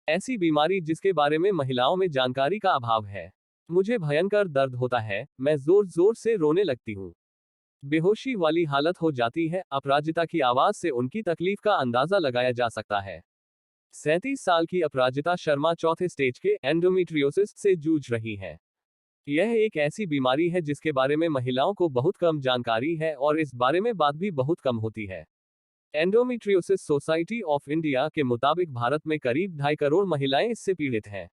ऐसी बीमारी जिसके बारे में महिलाओं में जानकारी का अभाव है। मुझे भयंकर दर्द होता है, मैं जोर जोर से रोने लगती हूँ। बेहोशी वाली हालत हो जाती है। अपराजिता की आवाज से उनकी तकलीफ का अंदाजा लगाया जा सकता है। 37 साल की अपराजिता शर्मा चौथे स्टेज के एंडोमेट्रियोसिस से जूझ रही हैं। यह एक ऐसी बीमारी है जिसके बारे में महिलाओं को बहुत कम जानकारी है और इस बारे में बात भी बहुत कम होती है। एंडोमेट्रियोसिस सोसाइटी ऑफ इंडिया के मुताबिक भारत में करीब 2.5 करोड़ महिलाएं इससे पीड़ित हैं।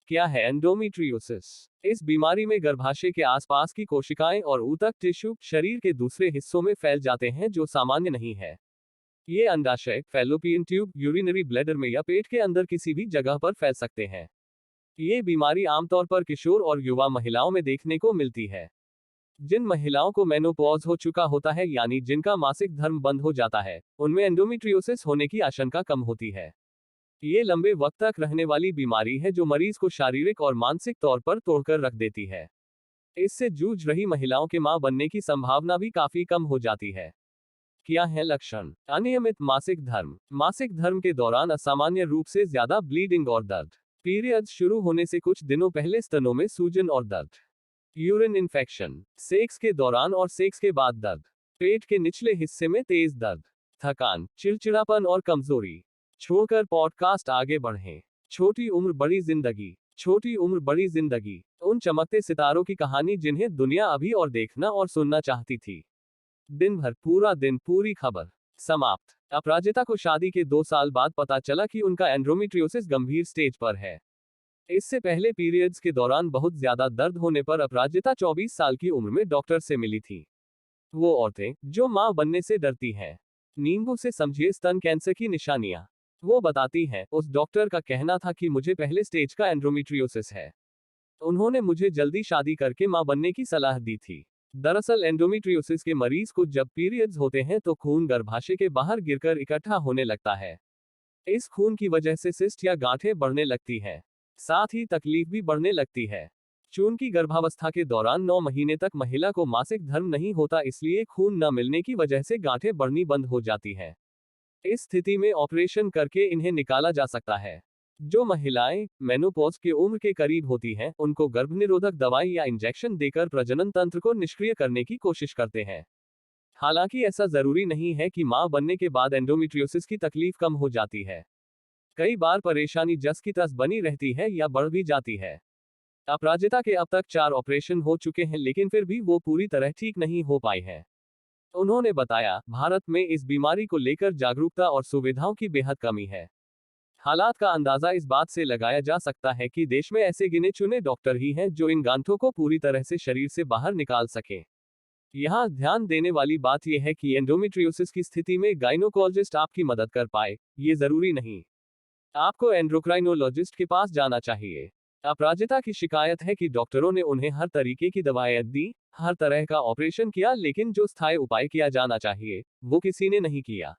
क्या है एंडोमेट्रियोसिस? इस बीमारी में गर्भाशय के आसपास की कोशिकाएं और ऊतक टिश्यू शरीर के दूसरे हिस्सों में फैल जाते हैं जो सामान्य नहीं है। ये अंडाशय, फैलोपियन ट्यूब, यूरिनरी ब्लैडर में या पेट के अंदर किसी भी जगह पर फैल सकते हैं। ये बीमारी आमतौर पर किशोर और युवा महिलाओं में देखने को मिलती है। जिन महिलाओं को मेनोपॉज हो चुका होता है, यानी जिनका मासिक धर्म बंद हो जाता है, उनमें एंडोमेट्रियोसिस होने की आशंका कम होती है। ये लंबे वक्त तक रहने वाली बीमारी है जो मरीज को शारीरिक और मानसिक तौर पर तोड़कर रख देती है। इससे जूझ रही महिलाओं के मां बनने की संभावना भी काफी कम हो जाती है। क्या है लक्षण? अनियमित मासिक धर्म। मासिक धर्म के दौरान असामान्य रूप से ज्यादा ब्लीडिंग और दर्द। पीरियड्स शुरू होने से कुछ दिनों पहले स्तनों में सूजन और दर्द। Urine infection. सेक्स के दौरान और सेक्स के बाद दर्द। पेट के निचले हिस्से में तेज दर्द। थकान, चिड़चिड़ापन और कमजोरी। छोड़कर पॉडकास्ट आगे बढ़ें। छोटी उम्र बड़ी जिंदगी। छोटी उम्र बड़ी जिंदगी, उन चमकते सितारों की कहानी जिन्हें दुनिया अभी और देखना और सुनना चाहती थी। दिन भर, पूरा दिन, पूरी खबर। समाप्त। अपराजिता को शादी के 2 साल बाद पता चला कि उनका एंडोमेट्रियोसिस गंभीर स्टेज पर है। इससे पहले पीरियड्स के दौरान बहुत ज्यादा दर्द होने पर अपराजिता 24 साल की उम्र में डॉक्टर से मिली थी। वो औरतें जो मां बनने से डरती हैं। नींबू से समझिए स्तन कैंसर की निशानियां। वो बताती हैं, उस डॉक्टर का कहना था कि मुझे पहले स्टेज का एंडोमेट्रियोसिस है। उन्होंने मुझे जल्दी शादी करके मां बनने की सलाह दी थी। दरअसल एंडोमेट्रियोसिस के मरीज को जब पीरियड्स होते हैं तो खून गर्भाशय के बाहर गिरकर इकट्ठा होने लगता है। इस खून की वजह से सिस्ट या गांठें बढ़ने लगती हैं। साथ ही तकलीफ भी बढ़ने लगती है। चूंकि गर्भावस्था के दौरान 9 महीने तक महिला को मासिक धर्म नहीं होता, इसलिए खून न मिलने की वजह से गांठें बढ़नी बंद हो जाती हैं। इस स्थिति में ऑपरेशन करके इन्हें निकाला जा सकता है। जो महिलाएं मेनोपॉज के उम्र के करीब होती हैं, उनको गर्भनिरोधक दवाई या इंजेक्शन देकर प्रजनन तंत्र को निष्क्रिय करने की कोशिश करते हैं। हालांकि ऐसा जरूरी नहीं है कि मां बनने के बाद एंडोमेट्रियोसिस की तकलीफ कम हो जाती है। कई बार परेशानी जस की तस बनी रहती है या बढ़ भी जाती है। अपराजिता के अब तक 4 ऑपरेशन हो चुके हैं, लेकिन फिर भी वो पूरी तरह ठीक नहीं हो पाई है। उन्होंने बताया, भारत में इस बीमारी को लेकर जागरूकता और सुविधाओं की बेहद कमी है। हालात का अंदाजा इस बात से लगाया जा सकता है कि देश में ऐसे गिने चुने डॉक्टर ही हैं जो इन गांठों को पूरी तरह से शरीर से बाहर निकाल सकें। यहाँ ध्यान देने वाली बात यह है कि एंडोमेट्रियोसिस की स्थिति में गायनोकोलॉजिस्ट आपकी मदद कर पाए, ये जरूरी नहीं। आपको एंडोक्राइनोलॉजिस्ट के पास जाना चाहिए। अपराजिता की शिकायत है कि डॉक्टरों ने उन्हें हर तरीके की दवाएं दी, हर तरह का ऑपरेशन किया, लेकिन जो स्थायी उपाय किया जाना चाहिए, वो किसी ने नहीं किया।